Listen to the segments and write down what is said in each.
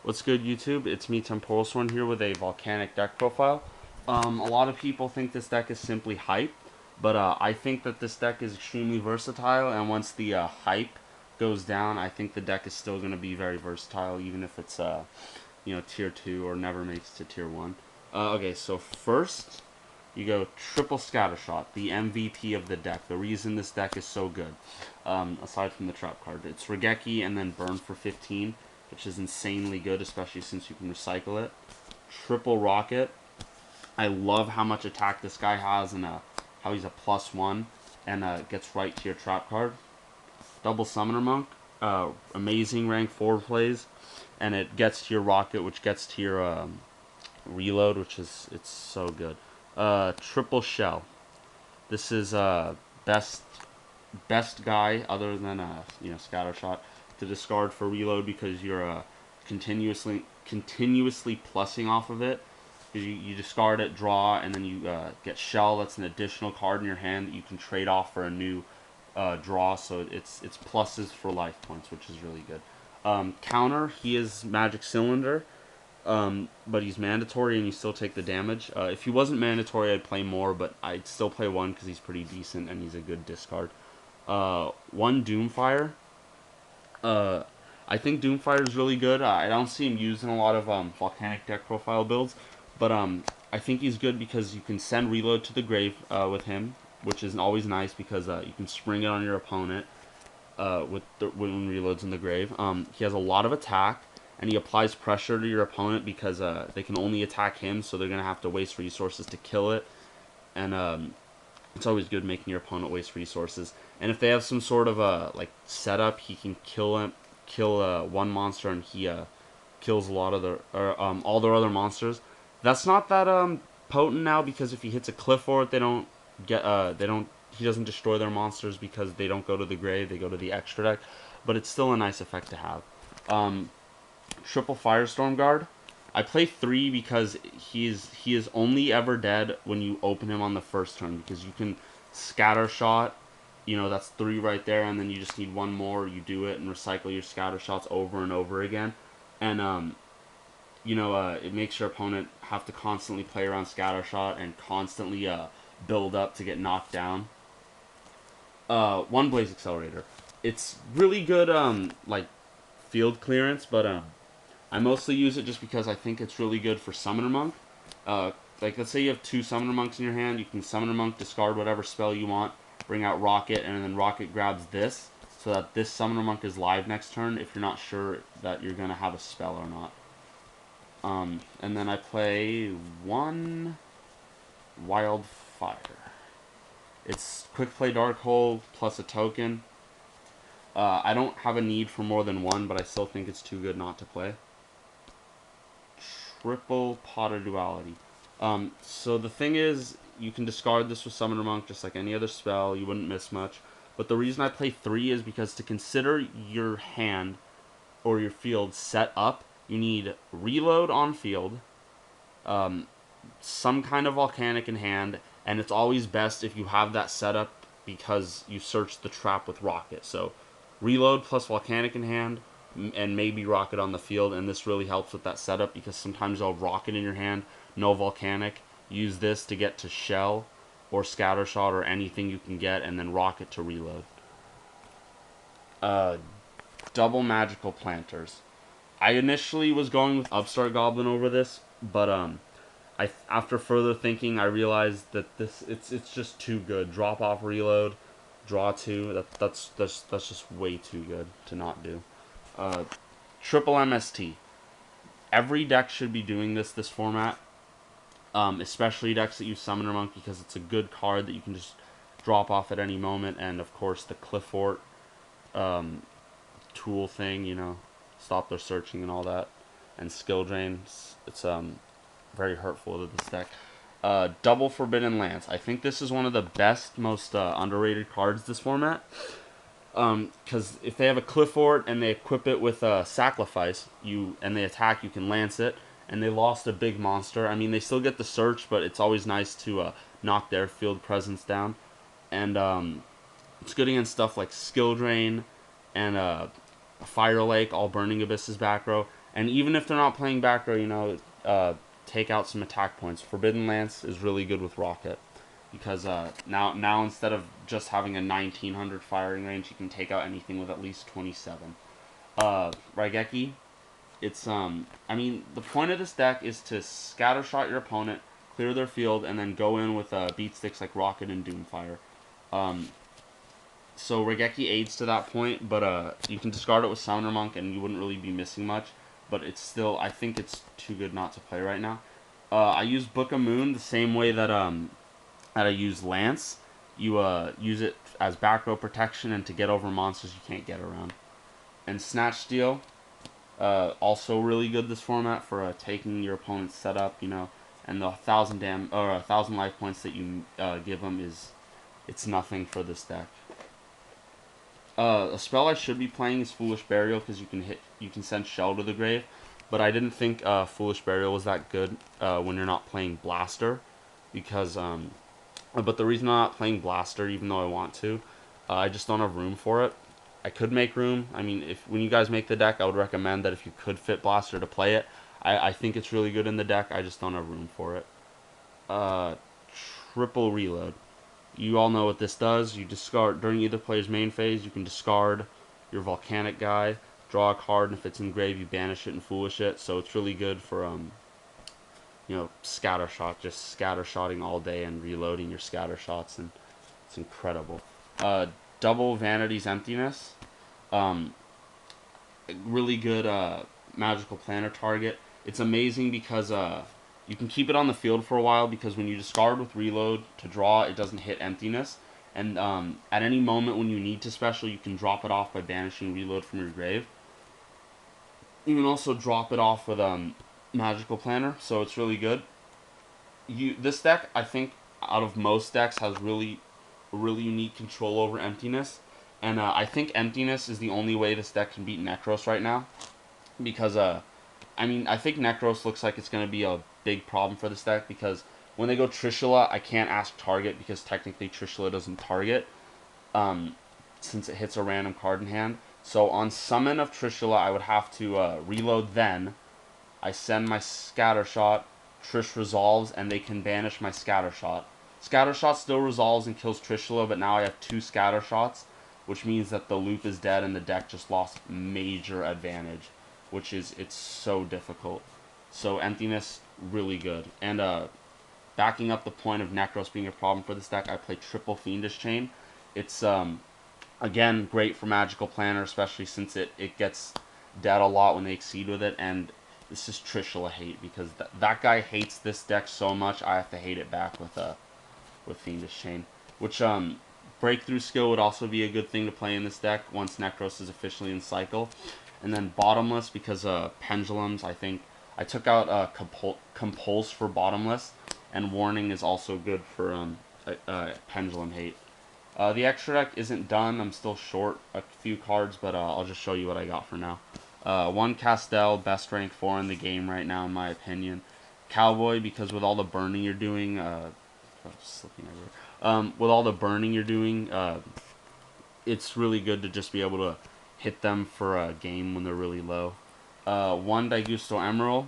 What's good, YouTube? It's me, Temporal Sworn, here with a Volcanic deck profile. A lot of people think this deck is simply hype, but I think that this deck is extremely versatile, and once the hype goes down, I think the deck is still going to be very versatile, even if it's, tier 2 or never makes to tier 1. Okay, so first, you go triple Scattershot, the MVP of the deck. The reason this deck is so good, aside from the trap card, it's Regeki and then Burn for 15, which is insanely good, especially since you can recycle it. Triple Rocket. I love how much attack this guy has and how he's a +1 and gets right to your trap card. Double Summoner Monk. Amazing rank 4 plays, and it gets to your Rocket, which gets to your reload, it's so good. Triple Shell. This is best guy other than Scattershot to discard for reload because you're continuously plussing off of it. You discard it, draw, and then you get Shell. That's an additional card in your hand that you can trade off for a new draw. So it's pluses for life points, which is really good. Counter, he is Magic Cylinder. But he's mandatory and you still take the damage. If he wasn't mandatory, I'd play more, but I'd still play one because he's pretty decent and he's a good discard. One Doomfire. I think Doomfire is really good. I don't see him used in a lot of Volcanic deck profile builds, but I think he's good because you can send reload to the grave with him, which is always nice because you can spring it on your opponent when reloads in the grave. He has a lot of attack, and he applies pressure to your opponent because they can only attack him, so they're going to have to waste resources to kill it. And it's always good making your opponent waste resources. And if they have some sort of setup, he can kill one monster, and he kills a lot of all their other monsters. That's not that potent now because if he hits a cliff fort, he doesn't destroy their monsters because they don't go to the grave, they go to the extra deck. But it's still a nice effect to have. Triple Firestorm Guard. I play 3 because he is only ever dead when you open him on the first turn because you can scatter shot. That's 3 right there, and then you just need one more. You do it and recycle your scatter shots over and over again, and it makes your opponent have to constantly play around scatter shot and constantly build up to get knocked down. One Blaze Accelerator. It's really good field clearance, but I mostly use it just because I think it's really good for Summoner Monk. Let's say you have 2 Summoner Monks in your hand, you can Summoner Monk, discard whatever spell you want, bring out Rocket, and then Rocket grabs this, so that this Summoner Monk is live next turn if you're not sure that you're going to have a spell or not. And then I play 1 Wildfire. It's Quick Play Dark Hole plus a token. I don't have a need for more than 1, but I still think it's too good not to play. Triple Pot of Duality. So the thing is, you can discard this with Summoner Monk just like any other spell. You wouldn't miss much. But the reason I play 3 is because to consider your hand or your field set up, you need reload on field, some kind of Volcanic in hand, and it's always best if you have that set up because you search the trap with Rocket. So reload plus Volcanic in hand, and maybe Rocket on the field, and this really helps with that setup because sometimes you'll have Rocket in your hand, no Volcanic. Use this to get to Shell or Scattershot or anything you can get, and then Rocket to reload. Double Magical Planters. I initially was going with Upstart Goblin over this, but after further thinking, I realized that it's just too good. Drop off reload, draw 2. That's just way too good to not do. Triple MST. Every deck should be doing this format, especially decks that use Summoner Monk because it's a good card that you can just drop off at any moment. And of course, the Cliff Fort tool thing, stop their searching and all that, and skill drain. It's very hurtful to this deck. Double Forbidden Lance. I think this is one of the best, most underrated cards this format. Because if they have a Cliff Fort and they equip it with a Sacrifice, and they attack, you can Lance it, and they lost a big monster. I mean, they still get the search, but it's always nice to knock their field presence down. And it's good against stuff like Skill Drain and Fire Lake, all Burning Abysses back row. And even if they're not playing back row, take out some attack points. Forbidden Lance is really good with Rocket. Because now instead of just having a 1900 firing range, you can take out anything with at least 27. Raigeki, the point of this deck is to scattershot your opponent, clear their field, and then go in with beat sticks like Rocket and Doomfire. So Raigeki aids to that point, but you can discard it with Summoner Monk and you wouldn't really be missing much. But it's still, I think it's too good not to play right now. I use Book of Moon the same way that I use Lance. You use it as back row protection and to get over monsters you can't get around. And Snatch Steal, also really good this format for taking your opponent's setup, and the 1,000 life points that you give them it's nothing for this deck. A spell I should be playing is Foolish Burial because you can send Shell to the grave, but I didn't think Foolish Burial was that good when you're not playing Blaster, because but the reason I'm not playing Blaster, even though I want to, I just don't have room for it. I could make room. I mean, when you guys make the deck, I would recommend that if you could fit Blaster to play it. I think it's really good in the deck. I just don't have room for it. Triple Reload. You all know what this does. You discard during either player's main phase. You can discard your Volcanic guy, draw a card, and if it's in grave, you banish it and Foolish it. So it's really good for scattershot, just scattershotting all day and reloading your scattershots, and it's incredible. Double Vanity's Emptiness. Really good magical planner target. It's amazing because you can keep it on the field for a while, because when you discard with reload to draw, it doesn't hit emptiness. And at any moment when you need to special, you can drop it off by banishing reload from your grave. You can also drop it off with magical planner, so it's really good. This deck, I think, out of most decks, has really unique control over emptiness. And I think emptiness is the only way this deck can beat Nekros right now. Because, I think Nekros looks like it's going to be a big problem for this deck, because when they go Trishula, I can't ask target, because technically Trishula doesn't target, since it hits a random card in hand. So on summon of Trishula, I would have to reload then. I send my Scattershot, Trish resolves, and they can banish my Scattershot. Scattershot still resolves and kills Trishula, but now I have 2 Scattershots, which means that the loop is dead and the deck just lost major advantage, it's so difficult. So Emptiness, really good. And backing up the point of Nekros being a problem for this deck, I play Triple Fiendish Chain. It's again great for Magical Planner, especially since it gets dead a lot when they exceed with it, and this is Trishula hate, because that guy hates this deck so much, I have to hate it back with Fiendish Chain. Which Breakthrough Skill would also be a good thing to play in this deck once Nekros is officially in cycle. And then Bottomless, because Pendulums, I think I took out Compulse for Bottomless, and Warning is also good for Pendulum hate. The extra deck isn't done. I'm still short a few cards, but I'll just show you what I got for now. 1 Castell, best rank 4 in the game right now, in my opinion. Cowboy, because with all the burning you're doing, with all the burning you're doing, it's really good to just be able to hit them for a game when they're really low. 1 Daigusto Emerald,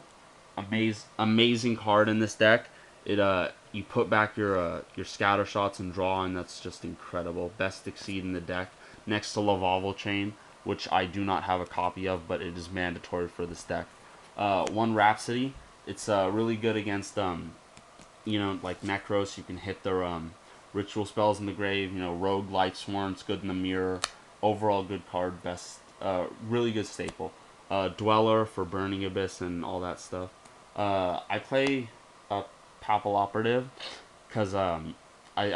amazing card in this deck. You put back your scatter shots and draw, and that's just incredible. Best Exceed in the deck, next to Lavavel Chain, which I do not have a copy of, but it is mandatory for this deck. 1 Rhapsody, it's really good against like Nekros. You can hit their ritual spells in the grave. Rogue Lightsworn, it's good in the mirror. Overall good card, best, really good staple. Dweller for Burning Abyss and all that stuff. I play Papal Operative because I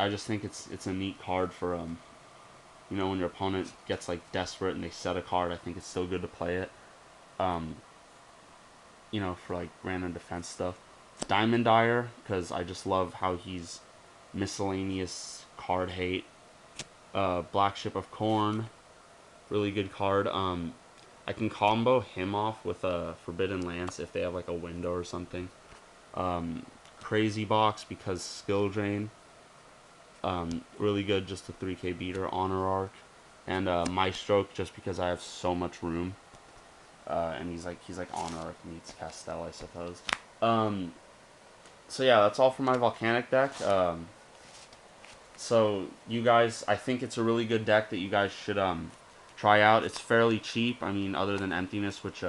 just think it's a neat card for when your opponent gets like desperate and they set a card. I think it's still good to play it. For like random defense stuff. Diamond Dyer, because I just love how he's miscellaneous card hate. Black Ship of Corn, really good card. I can combo him off with a Forbidden Lance if they have like a window or something. Crazy Box, because skill drain. Really good, just a 3k beater. Honor Arc. and Maestro just because I have so much room. And he's like on Earth, needs Castel, I suppose. Um, so yeah, that's all for my Volcanic deck. So you guys, I think it's a really good deck that you guys should try out. It's fairly cheap. I mean, other than Emptiness, which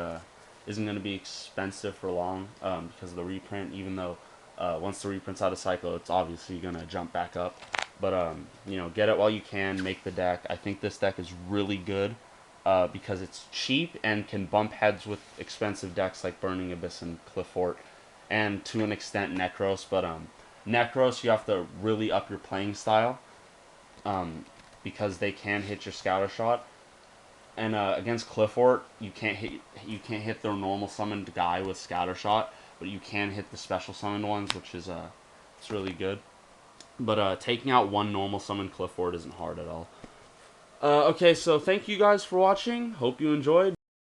isn't going to be expensive for long because of the reprint. Even though once the reprint's out of cycle, it's obviously going to jump back up. But you know, get it while you can. Make the deck. I think this deck is really good because it's cheap and can bump heads with expensive decks like Burning Abyss and Cliffort, and to an extent Necros. But Necros, you have to really up your playing style because they can hit your Scouter Shot. And against Cliffort, you can't hit their normal summoned guy with Scouter Shot, but you can hit the special summoned ones, which is it's really good. But taking out one normal summoned Cliffort isn't hard at all. Okay, so thank you guys for watching. Hope you enjoyed.